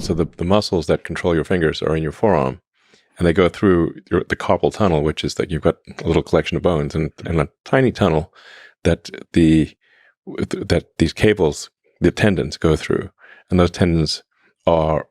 So the muscles that control your fingers are in your forearm, and they go through the carpal tunnel, which is that you've got a little collection of bones and a tiny tunnel that these cables, the tendons, go through, and those tendons are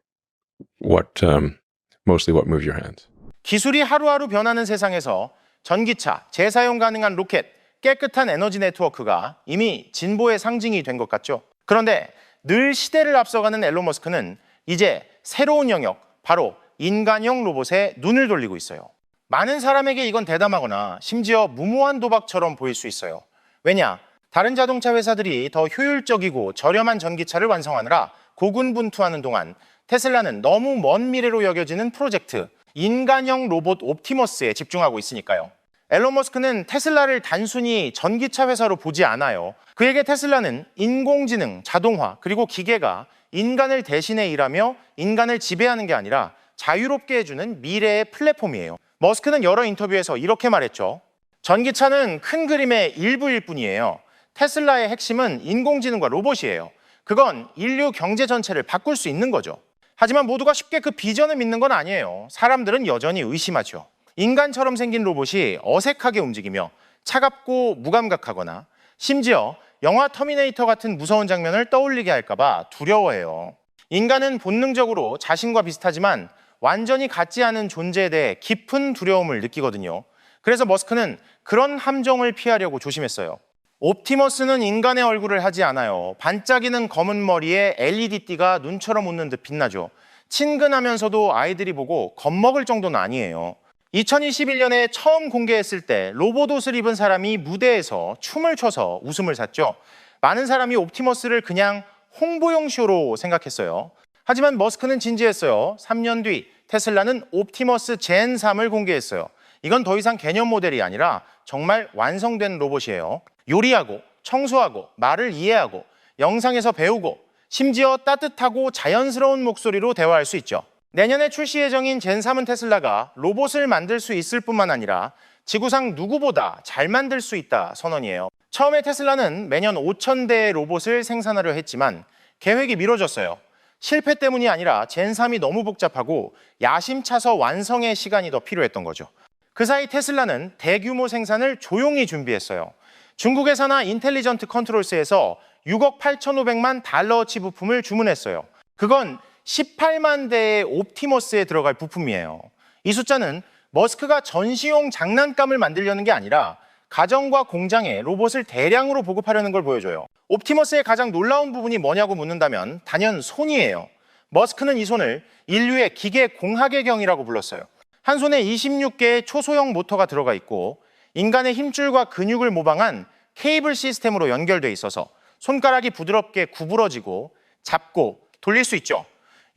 mostly what move your hands. 기술이 하루하루 변하는 세상에서 전기차, 재사용 가능한 로켓, 깨끗한 에너지 네트워크가 이미 진보의 상징이 된 것 같죠. 그런데 늘 시대를 앞서가는 앨런 머스크는 이제 새로운 영역, 바로 인간형 로봇에 눈을 돌리고 있어요. 많은 사람에게 이건 대담하거나 심지어 무모한 도박처럼 보일 수 있어요. 왜냐? 다른 자동차 회사들이 더 효율적이고 저렴한 전기차를 완성하느라 고군분투하는 동안 테슬라는 너무 먼 미래로 여겨지는 프로젝트, 인간형 로봇 옵티머스에 집중하고 있으니까요. 앨런 머스크는 테슬라를 단순히 전기차 회사로 보지 않아요. 그에게 테슬라는 인공지능, 자동화, 그리고 기계가 인간을 대신해 일하며 인간을 지배하는 게 아니라 자유롭게 해주는 미래의 플랫폼이에요. 머스크는 여러 인터뷰에서 이렇게 말했죠. 전기차는 큰 그림의 일부일 뿐이에요. 테슬라의 핵심은 인공지능과 로봇이에요. 그건 인류 경제 전체를 바꿀 수 있는 거죠. 하지만 모두가 쉽게 그 비전을 믿는 건 아니에요. 사람들은 여전히 의심하죠. 인간처럼 생긴 로봇이 어색하게 움직이며 차갑고 무감각하거나 심지어 영화 터미네이터 같은 무서운 장면을 떠올리게 할까봐 두려워해요. 인간은 본능적으로 자신과 비슷하지만 완전히 같지 않은 존재에 대해 깊은 두려움을 느끼거든요. 그래서 머스크는 그런 함정을 피하려고 조심했어요. 옵티머스는 인간의 얼굴을 하지 않아요. 반짝이는 검은 머리에 LED띠가 눈처럼 웃는 듯 빛나죠. 친근하면서도 아이들이 보고 겁먹을 정도는 아니에요. 2021년에 처음 공개했을 때 로봇 옷을 입은 사람이 무대에서 춤을 춰서 웃음을 샀죠. 많은 사람이 옵티머스를 그냥 홍보용 쇼로 생각했어요. 하지만 머스크는 진지했어요. 3년 뒤 테슬라는 옵티머스 젠 3을 공개했어요. 이건 더 이상 개념 모델이 아니라 정말 완성된 로봇이에요. 요리하고 청소하고 말을 이해하고 영상에서 배우고 심지어 따뜻하고 자연스러운 목소리로 대화할 수 있죠. 내년에 출시 예정인 젠3은 테슬라가 로봇을 만들 수 있을 뿐만 아니라 지구상 누구보다 잘 만들 수 있다 선언이에요. 처음에 테슬라는 매년 5,000대의 로봇을 생산하려 했지만 계획이 미뤄졌어요. 실패 때문이 아니라 젠3이 너무 복잡하고 야심차서 완성의 시간이 더 필요했던 거죠. 그 사이 테슬라는 대규모 생산을 조용히 준비했어요. 중국 회사나 인텔리전트 컨트롤스에서 6억 8,500만 달러어치 부품을 주문했어요. 그건 18만 대의 옵티머스에 들어갈 부품이에요. 이 숫자는 머스크가 전시용 장난감을 만들려는 게 아니라 가정과 공장에 로봇을 대량으로 보급하려는 걸 보여줘요. 옵티머스의 가장 놀라운 부분이 뭐냐고 묻는다면 단연 손이에요. 머스크는 이 손을 인류의 기계 공학의 경이라고 불렀어요. 한 손에 26개의 초소형 모터가 들어가 있고 인간의 힘줄과 근육을 모방한 케이블 시스템으로 연결돼 있어서 손가락이 부드럽게 구부러지고 잡고 돌릴 수 있죠.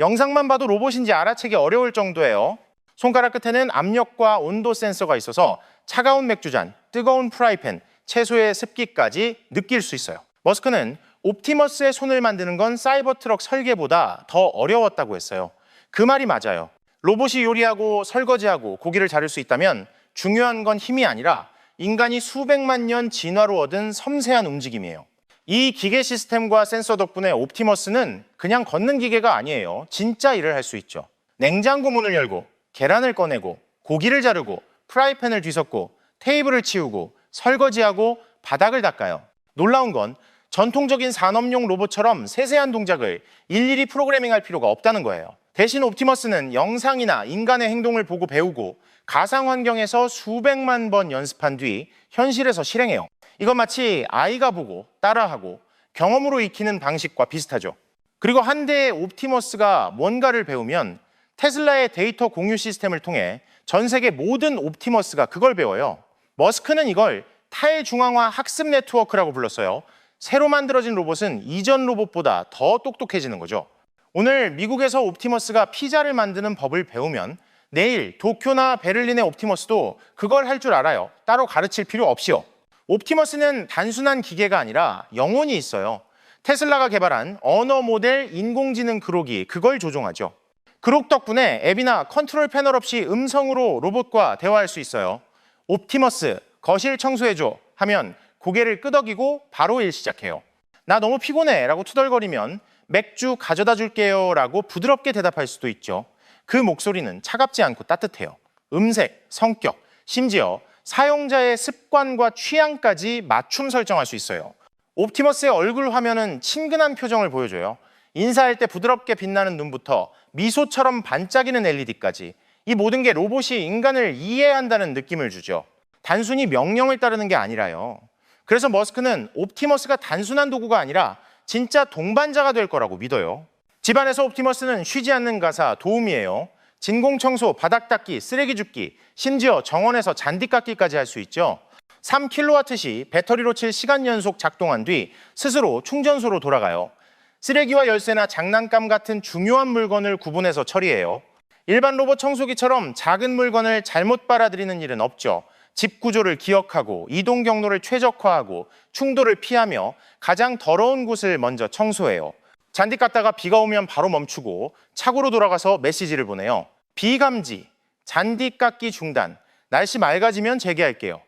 영상만 봐도 로봇인지 알아채기 어려울 정도예요. 손가락 끝에는 압력과 온도 센서가 있어서 차가운 맥주잔, 뜨거운 프라이팬, 채소의 습기까지 느낄 수 있어요. 머스크는 옵티머스의 손을 만드는 건 사이버 트럭 설계보다 더 어려웠다고 했어요. 그 말이 맞아요. 로봇이 요리하고 설거지하고 고기를 자를 수 있다면 중요한 건 힘이 아니라 인간이 수백만 년 진화로 얻은 섬세한 움직임이에요. 이 기계 시스템과 센서 덕분에 옵티머스는 그냥 걷는 기계가 아니에요. 진짜 일을 할 수 있죠. 냉장고 문을 열고 계란을 꺼내고 고기를 자르고 프라이팬을 뒤섞고 테이블을 치우고 설거지하고 바닥을 닦아요. 놀라운 건 전통적인 산업용 로봇처럼 세세한 동작을 일일이 프로그래밍할 필요가 없다는 거예요. 대신 옵티머스는 영상이나 인간의 행동을 보고 배우고 가상 환경에서 수백만 번 연습한 뒤 현실에서 실행해요. 이건 마치 아이가 보고 따라하고 경험으로 익히는 방식과 비슷하죠. 그리고 한 대의 옵티머스가 뭔가를 배우면 테슬라의 데이터 공유 시스템을 통해 전 세계 모든 옵티머스가 그걸 배워요. 머스크는 이걸 탈중앙화 학습 네트워크라고 불렀어요. 새로 만들어진 로봇은 이전 로봇보다 더 똑똑해지는 거죠. 오늘 미국에서 옵티머스가 피자를 만드는 법을 배우면 내일 도쿄나 베를린의 옵티머스도 그걸 할 줄 알아요. 따로 가르칠 필요 없이요. 옵티머스는 단순한 기계가 아니라 영혼이 있어요. 테슬라가 개발한 언어 모델 인공지능 그록이 그걸 조종하죠. 그록 덕분에 앱이나 컨트롤 패널 없이 음성으로 로봇과 대화할 수 있어요. 옵티머스, 거실 청소해줘 하면 고개를 끄덕이고 바로 일 시작해요. 나 너무 피곤해 라고 투덜거리면 맥주 가져다 줄게요 라고 부드럽게 대답할 수도 있죠. 그 목소리는 차갑지 않고 따뜻해요. 음색, 성격, 심지어 사용자의 습관과 취향까지 맞춤 설정할 수 있어요. 옵티머스의 얼굴 화면은 친근한 표정을 보여줘요. 인사할 때 부드럽게 빛나는 눈부터 미소처럼 반짝이는 LED까지 이 모든 게 로봇이 인간을 이해한다는 느낌을 주죠. 단순히 명령을 따르는 게 아니라요. 그래서 머스크는 옵티머스가 단순한 도구가 아니라 진짜 동반자가 될 거라고 믿어요. 집안에서 옵티머스는 쉬지 않는 가사 도움이에요. 진공 청소, 바닥 닦기, 쓰레기 줍기, 심지어 정원에서 잔디 깎기까지 할 수 있죠. 3kW 배터리로 칠 시간 연속 작동한 뒤 스스로 충전소로 돌아가요. 쓰레기와 열쇠나 장난감 같은 중요한 물건을 구분해서 처리해요. 일반 로봇 청소기처럼 작은 물건을 잘못 빨아들이는 일은 없죠. 집 구조를 기억하고 이동 경로를 최적화하고 충돌을 피하며 가장 더러운 곳을 먼저 청소해요. 잔디 깎다가 비가 오면 바로 멈추고 차고로 돌아가서 메시지를 보내요. 비감지, 잔디 깎기 중단, 날씨 맑아지면 재개할게요.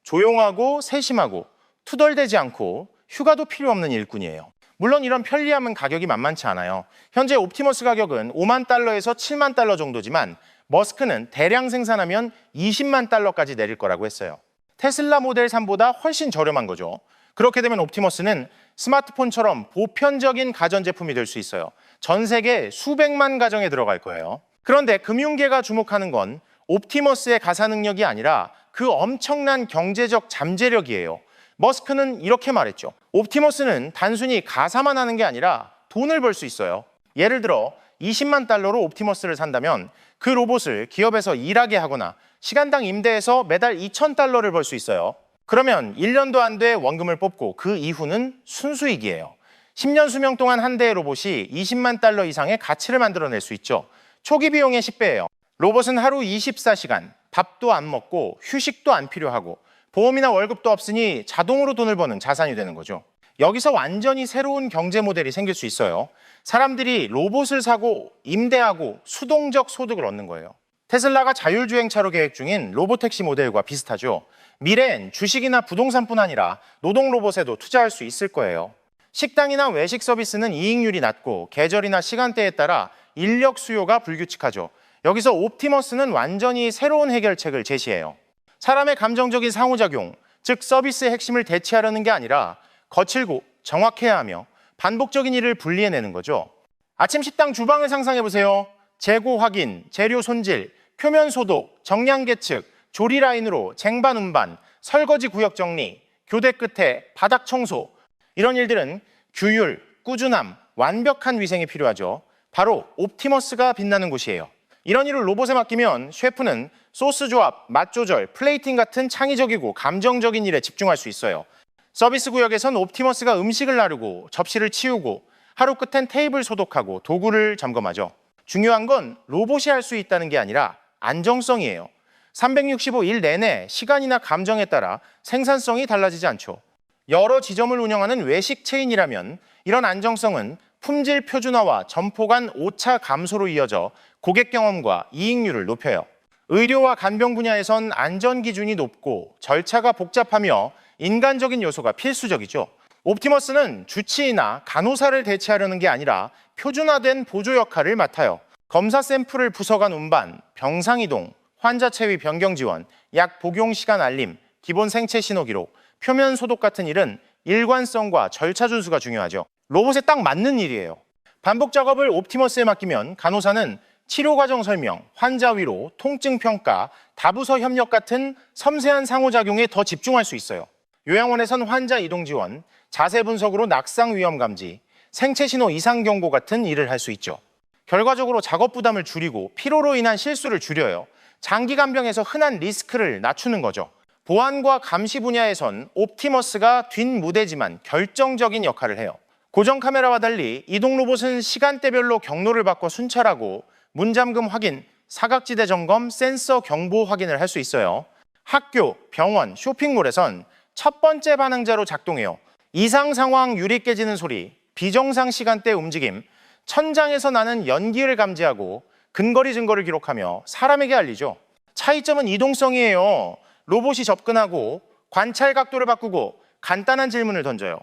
조용하고 세심하고 투덜대지 않고 휴가도 필요 없는 일꾼이에요. 물론 이런 편리함은 가격이 만만치 않아요. 현재 옵티머스 가격은 5만 달러에서 7만 달러 정도지만 머스크는 대량 생산하면 20만 달러까지 내릴 거라고 했어요. 테슬라 모델 3보다 훨씬 저렴한 거죠. 그렇게 되면 옵티머스는 스마트폰처럼 보편적인 가전제품이 될 수 있어요. 전 세계 수백만 가정에 들어갈 거예요. 그런데 금융계가 주목하는 건 옵티머스의 가사 능력이 아니라 그 엄청난 경제적 잠재력이에요. 머스크는 이렇게 말했죠. 옵티머스는 단순히 가사만 하는 게 아니라 돈을 벌 수 있어요. 예를 들어 20만 달러로 옵티머스를 산다면 그 로봇을 기업에서 일하게 하거나 시간당 임대해서 매달 2,000달러를 벌 수 있어요. 그러면 1년도 안 돼 원금을 뽑고 그 이후는 순수익이에요. 10년 수명 동안 한 대의 로봇이 20만 달러 이상의 가치를 만들어낼 수 있죠. 초기 비용의 10배예요. 로봇은 하루 24시간, 밥도 안 먹고 휴식도 안 필요하고 보험이나 월급도 없으니 자동으로 돈을 버는 자산이 되는 거죠. 여기서 완전히 새로운 경제 모델이 생길 수 있어요. 사람들이 로봇을 사고 임대하고 수동적 소득을 얻는 거예요. 테슬라가 자율주행차로 계획 중인 로보택시 모델과 비슷하죠. 미래엔 주식이나 부동산뿐 아니라 노동 로봇에도 투자할 수 있을 거예요. 식당이나 외식 서비스는 이익률이 낮고 계절이나 시간대에 따라 인력 수요가 불규칙하죠. 여기서 옵티머스는 완전히 새로운 해결책을 제시해요. 사람의 감정적인 상호작용, 즉 서비스의 핵심을 대체하려는 게 아니라 거칠고 정확해야 하며 반복적인 일을 분리해내는 거죠. 아침 식당 주방을 상상해보세요. 재고 확인, 재료 손질, 표면 소독, 정량 계측, 조리 라인으로 쟁반 운반, 설거지 구역 정리, 교대 끝에 바닥 청소. 이런 일들은 규율, 꾸준함, 완벽한 위생이 필요하죠. 바로 옵티머스가 빛나는 곳이에요. 이런 일을 로봇에 맡기면 셰프는 소스 조합, 맛 조절, 플레이팅 같은 창의적이고 감정적인 일에 집중할 수 있어요. 서비스 구역에선 옵티머스가 음식을 나르고 접시를 치우고 하루 끝엔 테이블 소독하고 도구를 점검하죠. 중요한 건 로봇이 할 수 있다는 게 아니라 안정성이에요. 365일 내내 시간이나 감정에 따라 생산성이 달라지지 않죠. 여러 지점을 운영하는 외식 체인이라면 이런 안정성은 품질 표준화와 점포 간 오차 감소로 이어져 고객 경험과 이익률을 높여요. 의료와 간병 분야에선 안전 기준이 높고 절차가 복잡하며 인간적인 요소가 필수적이죠. 옵티머스는 주치의나 간호사를 대체하려는 게 아니라 표준화된 보조 역할을 맡아요. 검사 샘플을 부서간 운반, 병상 이동, 환자 체위 변경 지원, 약 복용 시간 알림, 기본 생체 신호 기록, 표면 소독 같은 일은 일관성과 절차 준수가 중요하죠. 로봇에 딱 맞는 일이에요. 반복 작업을 옵티머스에 맡기면 간호사는 치료 과정 설명, 환자 위로, 통증 평가, 다부서 협력 같은 섬세한 상호작용에 더 집중할 수 있어요. 요양원에선 환자 이동 지원, 자세 분석으로 낙상 위험 감지, 생체 신호 이상 경고 같은 일을 할 수 있죠. 결과적으로 작업 부담을 줄이고 피로로 인한 실수를 줄여요. 장기 간병에서 흔한 리스크를 낮추는 거죠. 보안과 감시 분야에선 옵티머스가 뒷무대지만 결정적인 역할을 해요. 고정 카메라와 달리 이동 로봇은 시간대별로 경로를 바꿔 순찰하고 문 잠금 확인, 사각지대 점검, 센서 경보 확인을 할 수 있어요. 학교, 병원, 쇼핑몰에선 첫 번째 반응자로 작동해요. 이상 상황 유리 깨지는 소리, 비정상 시간대 움직임, 천장에서 나는 연기를 감지하고 근거리 증거를 기록하며 사람에게 알리죠. 차이점은 이동성이에요. 로봇이 접근하고 관찰 각도를 바꾸고 간단한 질문을 던져요.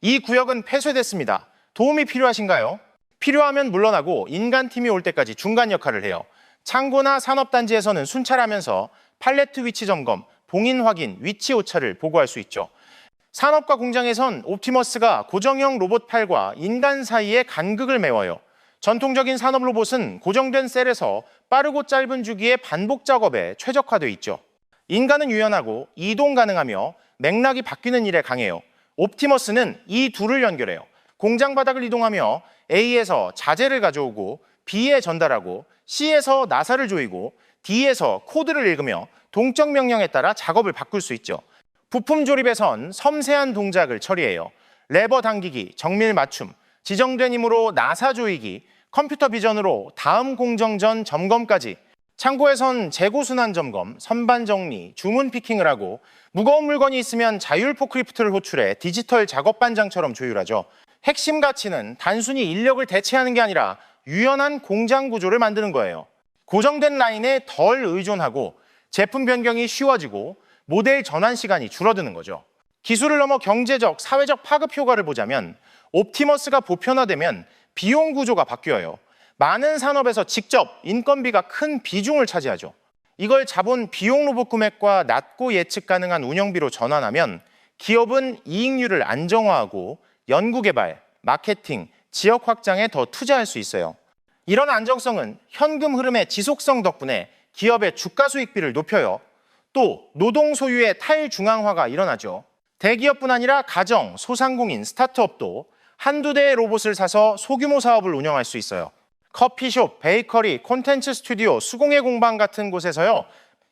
이 구역은 폐쇄됐습니다. 도움이 필요하신가요? 필요하면 물러나고 인간팀이 올 때까지 중간 역할을 해요. 창고나 산업단지에서는 순찰하면서 팔레트 위치 점검, 봉인 확인, 위치 오차를 보고할 수 있죠. 산업과 공장에선 옵티머스가 고정형 로봇 팔과 인간 사이에 간극을 메워요. 전통적인 산업 로봇은 고정된 셀에서 빠르고 짧은 주기의 반복 작업에 최적화되어 있죠. 인간은 유연하고 이동 가능하며 맥락이 바뀌는 일에 강해요. 옵티머스는 이 둘을 연결해요. 공장 바닥을 이동하며 A에서 자재를 가져오고 B에 전달하고 C에서 나사를 조이고 D에서 코드를 읽으며 동적 명령에 따라 작업을 바꿀 수 있죠. 부품 조립에선 섬세한 동작을 처리해요. 레버 당기기, 정밀 맞춤, 지정된 힘으로 나사 조이기, 컴퓨터 비전으로 다음 공정 전 점검까지. 창고에선 재고 순환 점검, 선반 정리, 주문 피킹을 하고 무거운 물건이 있으면 자율 포크리프트를 호출해 디지털 작업 반장처럼 조율하죠. 핵심 가치는 단순히 인력을 대체하는 게 아니라 유연한 공장 구조를 만드는 거예요. 고정된 라인에 덜 의존하고 제품 변경이 쉬워지고 모델 전환 시간이 줄어드는 거죠. 기술을 넘어 경제적, 사회적 파급 효과를 보자면 옵티머스가 보편화되면 비용 구조가 바뀌어요. 많은 산업에서 직접 인건비가 큰 비중을 차지하죠. 이걸 자본 비용 로봇 금액과 낮고 예측 가능한 운영비로 전환하면 기업은 이익률을 안정화하고 연구개발, 마케팅, 지역 확장에 더 투자할 수 있어요. 이런 안정성은 현금 흐름의 지속성 덕분에 기업의 주가 수익비를 높여요. 또 노동 소유의 탈중앙화가 일어나죠. 대기업뿐 아니라 가정, 소상공인, 스타트업도 한두 대의 로봇을 사서 소규모 사업을 운영할 수 있어요. 커피숍, 베이커리, 콘텐츠 스튜디오, 수공예 공방 같은 곳에서요.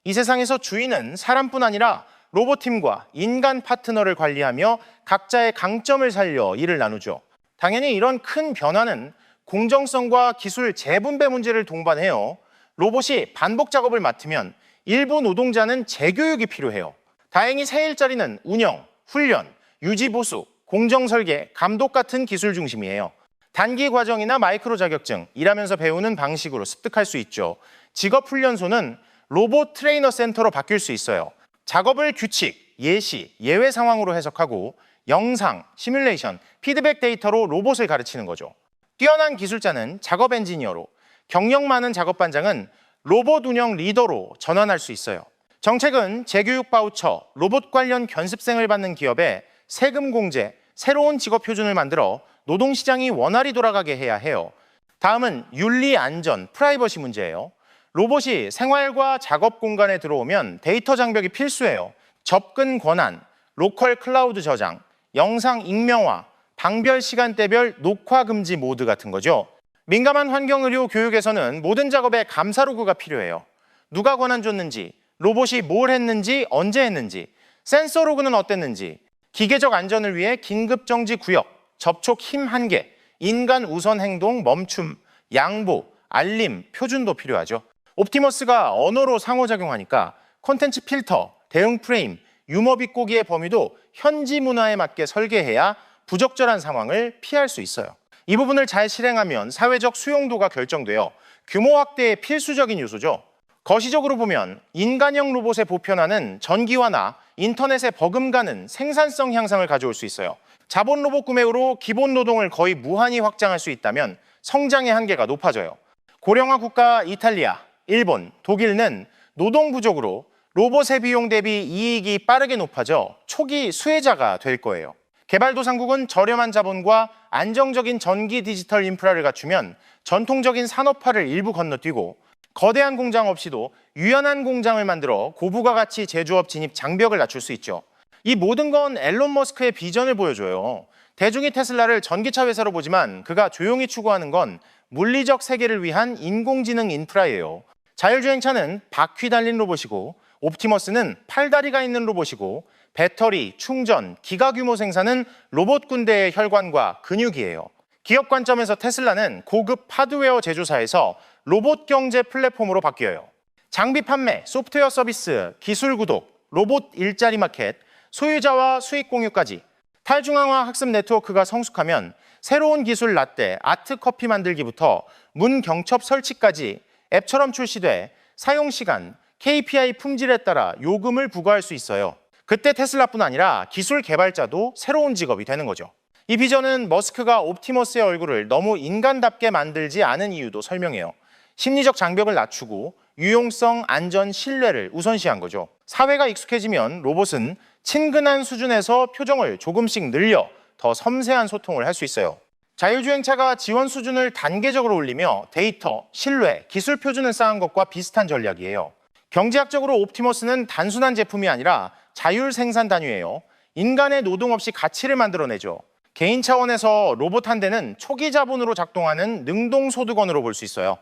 이 세상에서 주인은 사람뿐 아니라 로봇팀과 인간 파트너를 관리하며 각자의 강점을 살려 일을 나누죠. 당연히 이런 큰 변화는 공정성과 기술 재분배 문제를 동반해요. 로봇이 반복 작업을 맡으면 일부 노동자는 재교육이 필요해요. 다행히 새 일자리는 운영, 훈련, 유지 보수, 공정 설계, 감독 같은 기술 중심이에요. 단기 과정이나 마이크로 자격증, 일하면서 배우는 방식으로 습득할 수 있죠. 직업훈련소는 로봇 트레이너 센터로 바뀔 수 있어요. 작업을 규칙, 예시, 예외 상황으로 해석하고 영상, 시뮬레이션, 피드백 데이터로 로봇을 가르치는 거죠. 뛰어난 기술자는 작업 엔지니어로, 경력 많은 작업 반장은 로봇 운영 리더로 전환할 수 있어요. 정책은 재교육 바우처, 로봇 관련 견습생을 받는 기업에 세금 공제, 새로운 직업 표준을 만들어 노동시장이 원활히 돌아가게 해야 해요. 다음은 윤리 안전, 프라이버시 문제예요. 로봇이 생활과 작업 공간에 들어오면 데이터 장벽이 필수예요. 접근 권한, 로컬 클라우드 저장, 영상 익명화, 방별 시간대별 녹화 금지 모드 같은 거죠. 민감한 환경 의료 교육에서는 모든 작업에 감사 로그가 필요해요. 누가 권한 줬는지, 로봇이 뭘 했는지, 언제 했는지, 센서 로그는 어땠는지, 기계적 안전을 위해 긴급 정지 구역, 접촉 힘 한계, 인간 우선 행동 멈춤, 양보, 알림, 표준도 필요하죠. 옵티머스가 언어로 상호작용하니까 콘텐츠 필터, 대응 프레임, 유머 비꼬기의 범위도 현지 문화에 맞게 설계해야 부적절한 상황을 피할 수 있어요. 이 부분을 잘 실행하면 사회적 수용도가 결정되어 규모 확대의 필수적인 요소죠. 거시적으로 보면 인간형 로봇의 보편화는 전기화나 인터넷에 버금가는 생산성 향상을 가져올 수 있어요. 자본 로봇 구매로 기본 노동을 거의 무한히 확장할 수 있다면 성장의 한계가 높아져요. 고령화 국가 이탈리아, 일본, 독일은 노동 부족으로 로봇의 비용 대비 이익이 빠르게 높아져 초기 수혜자가 될 거예요. 개발도상국은 저렴한 자본과 안정적인 전기 디지털 인프라를 갖추면 전통적인 산업화를 일부 건너뛰고 거대한 공장 없이도 유연한 공장을 만들어 고부가 가치 제조업 진입 장벽을 낮출 수 있죠. 이 모든 건 앨런 머스크의 비전을 보여줘요. 대중이 테슬라를 전기차 회사로 보지만 그가 조용히 추구하는 건 물리적 세계를 위한 인공지능 인프라예요. 자율주행차는 바퀴 달린 로봇이고 옵티머스는 팔다리가 있는 로봇이고 배터리, 충전, 기가 규모 생산은 로봇 군대의 혈관과 근육이에요. 기업 관점에서 테슬라는 고급 하드웨어 제조사에서 로봇 경제 플랫폼으로 바뀌어요. 장비 판매, 소프트웨어 서비스, 기술 구독, 로봇 일자리 마켓, 소유자와 수익 공유까지 탈중앙화 학습 네트워크가 성숙하면 새로운 기술 라떼, 아트 커피 만들기부터 문 경첩 설치까지 앱처럼 출시돼 사용 시간, KPI 품질에 따라 요금을 부과할 수 있어요. 그때 테슬라뿐 아니라 기술 개발자도 새로운 직업이 되는 거죠. 이 비전은 머스크가 옵티머스의 얼굴을 너무 인간답게 만들지 않은 이유도 설명해요. 심리적 장벽을 낮추고 유용성, 안전, 신뢰를 우선시한 거죠. 사회가 익숙해지면 로봇은 친근한 수준에서 표정을 조금씩 늘려 더 섬세한 소통을 할 수 있어요. 자율주행차가 지원 수준을 단계적으로 올리며 데이터, 신뢰, 기술 표준을 쌓은 것과 비슷한 전략이에요. 경제학적으로 옵티머스는 단순한 제품이 아니라 자율 생산 단위예요. 인간의 노동 없이 가치를 만들어내죠. 개인 차원에서 로봇 한 대는 초기 자본으로 작동하는 능동소득원으로 볼 수 있어요.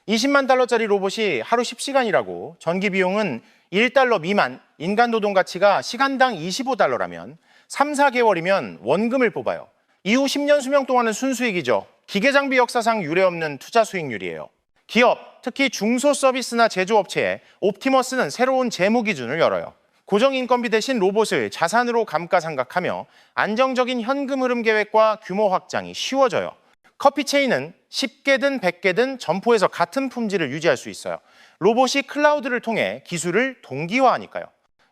20만 달러짜리 로봇이 하루 10시간 일하고 전기 비용은 1달러 미만, 인간 노동 가치가 시간당 25달러라면 3, 4개월이면 원금을 뽑아요. 이후 10년 수명 동안은 순수익이죠. 기계장비 역사상 유례없는 투자 수익률이에요. 기업, 특히 중소서비스나 제조업체에 옵티머스는 새로운 재무 기준을 열어요. 고정인건비 대신 로봇을 자산으로 감가상각하며 안정적인 현금 흐름 계획과 규모 확장이 쉬워져요. 커피 체인은 10개든 100개든 점포에서 같은 품질을 유지할 수 있어요. 로봇이 클라우드를 통해 기술을 동기화하니까요.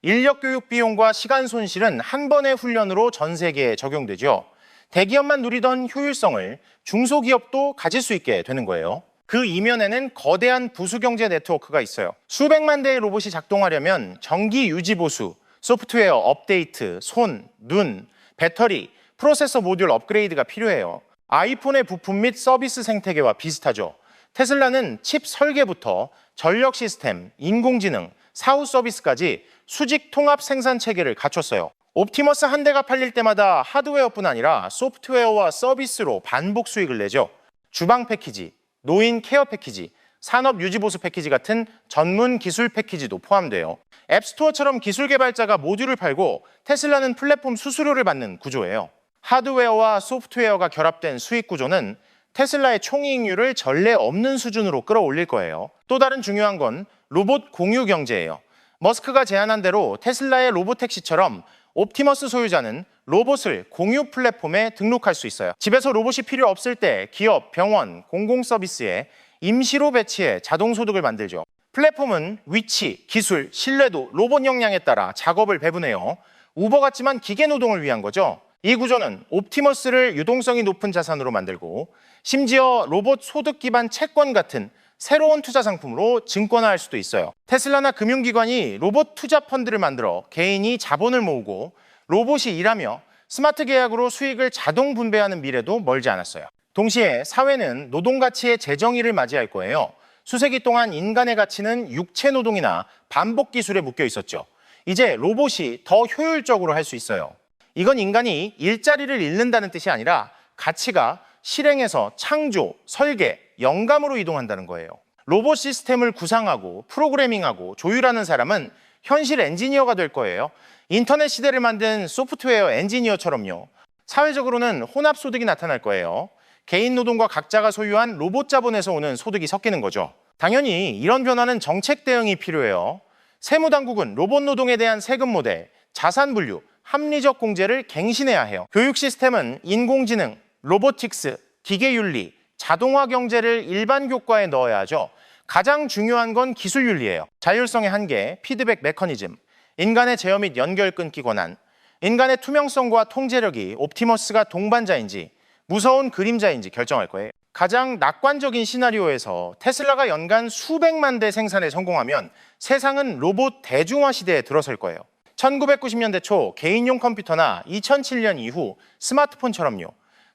인력 교육 비용과 시간 손실은 한 번의 훈련으로 전 세계에 적용되죠. 대기업만 누리던 효율성을 중소기업도 가질 수 있게 되는 거예요. 그 이면에는 거대한 부수경제 네트워크가 있어요. 수백만 대의 로봇이 작동하려면 전기 유지 보수, 소프트웨어 업데이트, 손, 눈, 배터리, 프로세서 모듈 업그레이드가 필요해요. 아이폰의 부품 및 서비스 생태계와 비슷하죠. 테슬라는 칩 설계부터 전력 시스템, 인공지능, 사후 서비스까지 수직 통합 생산 체계를 갖췄어요. 옵티머스 한 대가 팔릴 때마다 하드웨어뿐 아니라 소프트웨어와 서비스로 반복 수익을 내죠. 주방 패키지, 노인 케어 패키지, 산업 유지 보수 패키지 같은 전문 기술 패키지도 포함돼요. 앱스토어처럼 기술 개발자가 모듈을 팔고 테슬라는 플랫폼 수수료를 받는 구조예요. 하드웨어와 소프트웨어가 결합된 수익 구조는 테슬라의 총이익률을 전례 없는 수준으로 끌어올릴 거예요. 또 다른 중요한 건 로봇 공유 경제예요. 머스크가 제안한 대로 테슬라의 로봇택시처럼 옵티머스 소유자는 로봇을 공유 플랫폼에 등록할 수 있어요. 집에서 로봇이 필요 없을 때 기업, 병원, 공공서비스에 임시로 배치해 자동소득을 만들죠. 플랫폼은 위치, 기술, 신뢰도, 로봇 역량에 따라 작업을 배분해요. 우버 같지만 기계 노동을 위한 거죠. 이 구조는 옵티머스를 유동성이 높은 자산으로 만들고 심지어 로봇 소득 기반 채권 같은 새로운 투자 상품으로 증권화할 수도 있어요. 테슬라나 금융기관이 로봇 투자 펀드를 만들어 개인이 자본을 모으고 로봇이 일하며 스마트 계약으로 수익을 자동 분배하는 미래도 멀지 않았어요. 동시에 사회는 노동 가치의 재정의를 맞이할 거예요. 수세기 동안 인간의 가치는 육체 노동이나 반복 기술에 묶여 있었죠. 이제 로봇이 더 효율적으로 할 수 있어요. 이건 인간이 일자리를 잃는다는 뜻이 아니라 가치가 실행에서 창조, 설계, 영감으로 이동한다는 거예요. 로봇 시스템을 구상하고 프로그래밍하고 조율하는 사람은 현실 엔지니어가 될 거예요. 인터넷 시대를 만든 소프트웨어 엔지니어처럼요. 사회적으로는 혼합 소득이 나타날 거예요. 개인 노동과 각자가 소유한 로봇 자본에서 오는 소득이 섞이는 거죠. 당연히 이런 변화는 정책 대응이 필요해요. 세무당국은 로봇 노동에 대한 세금 모델, 자산 분류, 합리적 공제를 갱신해야 해요. 교육 시스템은 인공지능, 로보틱스, 기계윤리, 자동화 경제를 일반 교과에 넣어야 하죠. 가장 중요한 건 기술윤리예요. 자율성의 한계, 피드백 메커니즘, 인간의 제어 및 연결 끊기 권한, 인간의 투명성과 통제력이 옵티머스가 동반자인지 무서운 그림자인지 결정할 거예요. 가장 낙관적인 시나리오에서 테슬라가 연간 수백만 대 생산에 성공하면 세상은 로봇 대중화 시대에 들어설 거예요. 1990년대 초 개인용 컴퓨터나 2007년 이후 스마트폰처럼요.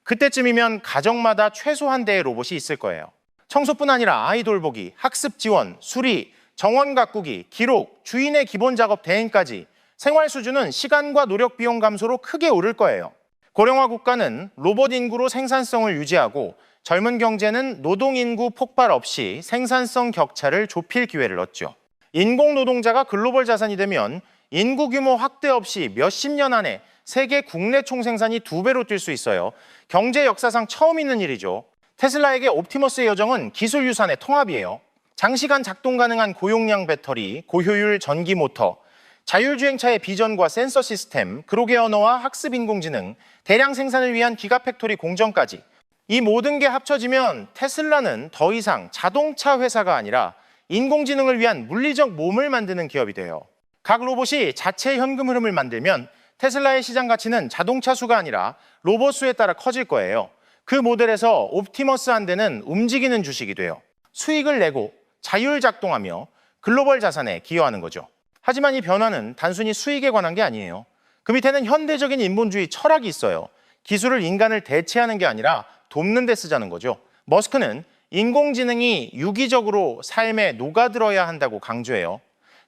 그때쯤이면 가정마다 최소 한 대의 로봇이 있을 거예요. 청소뿐 아니라 아이 돌보기, 학습 지원, 수리, 정원 가꾸기, 기록, 주인의 기본 작업 대행까지 생활 수준은 시간과 노력 비용 감소로 크게 오를 거예요. 고령화 국가는 로봇 인구로 생산성을 유지하고 젊은 경제는 노동 인구 폭발 없이 생산성 격차를 좁힐 기회를 얻죠. 인공 노동자가 글로벌 자산이 되면 인구 규모 확대 없이 몇십 년 안에 세계 국내 총생산이 2배로 뛸 수 있어요. 경제 역사상 처음 있는 일이죠. 테슬라에게 옵티머스의 여정은 기술 유산의 통합이에요. 장시간 작동 가능한 고용량 배터리, 고효율 전기 모터, 자율주행차의 비전과 센서 시스템, 그로게 언어와 학습 인공지능, 대량 생산을 위한 기가팩토리 공정까지 이 모든 게 합쳐지면 테슬라는 더 이상 자동차 회사가 아니라 인공지능을 위한 물리적 몸을 만드는 기업이 돼요. 각 로봇이 자체 현금 흐름을 만들면 테슬라의 시장 가치는 자동차 수가 아니라 로봇 수에 따라 커질 거예요. 그 모델에서 옵티머스 한 대는 움직이는 주식이 돼요. 수익을 내고 자율작동하며 글로벌 자산에 기여하는 거죠. 하지만 이 변화는 단순히 수익에 관한 게 아니에요. 그 밑에는 현대적인 인본주의 철학이 있어요. 기술을 인간을 대체하는 게 아니라 돕는 데 쓰자는 거죠. 머스크는 인공지능이 유기적으로 삶에 녹아들어야 한다고 강조해요.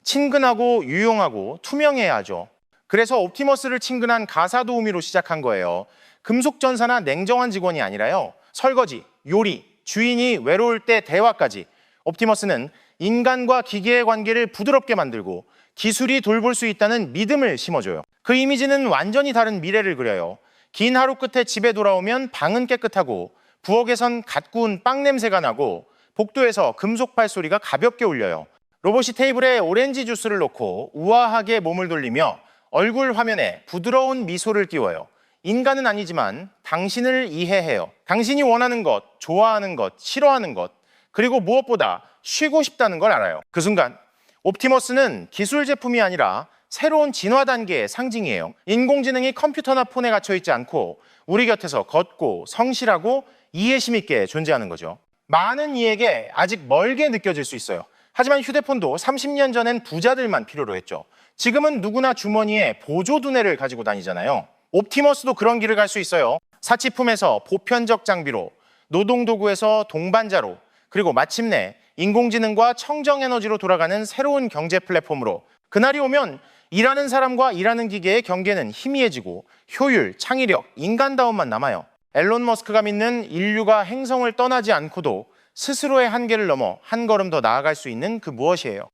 친근하고 유용하고 투명해야 하죠. 그래서 옵티머스를 친근한 가사 도우미로 시작한 거예요. 금속전사나 냉정한 직원이 아니라요. 설거지, 요리, 주인이 외로울 때 대화까지 옵티머스는 인간과 기계의 관계를 부드럽게 만들고 기술이 돌볼 수 있다는 믿음을 심어줘요. 그 이미지는 완전히 다른 미래를 그려요. 긴 하루 끝에 집에 돌아오면 방은 깨끗하고 부엌에선 갓 구운 빵 냄새가 나고 복도에서 금속 발소리가 가볍게 울려요. 로봇이 테이블에 오렌지 주스를 놓고 우아하게 몸을 돌리며 얼굴 화면에 부드러운 미소를 띄워요. 인간은 아니지만 당신을 이해해요. 당신이 원하는 것, 좋아하는 것, 싫어하는 것, 그리고 무엇보다 쉬고 싶다는 걸 알아요. 그 순간 옵티머스는 기술 제품이 아니라 새로운 진화 단계의 상징이에요. 인공지능이 컴퓨터나 폰에 갇혀 있지 않고 우리 곁에서 걷고 성실하고 이해심 있게 존재하는 거죠. 많은 이에게 아직 멀게 느껴질 수 있어요. 하지만 휴대폰도 30년 전엔 부자들만 필요로 했죠. 지금은 누구나 주머니에 보조두뇌를 가지고 다니잖아요. 옵티머스도 그런 길을 갈 수 있어요. 사치품에서 보편적 장비로, 노동도구에서 동반자로, 그리고 마침내 인공지능과 청정에너지로 돌아가는 새로운 경제 플랫폼으로 그날이 오면 일하는 사람과 일하는 기계의 경계는 희미해지고 효율, 창의력, 인간다움만 남아요. 앨런 머스크가 믿는 인류가 행성을 떠나지 않고도 스스로의 한계를 넘어 한 걸음 더 나아갈 수 있는 그 무엇이에요.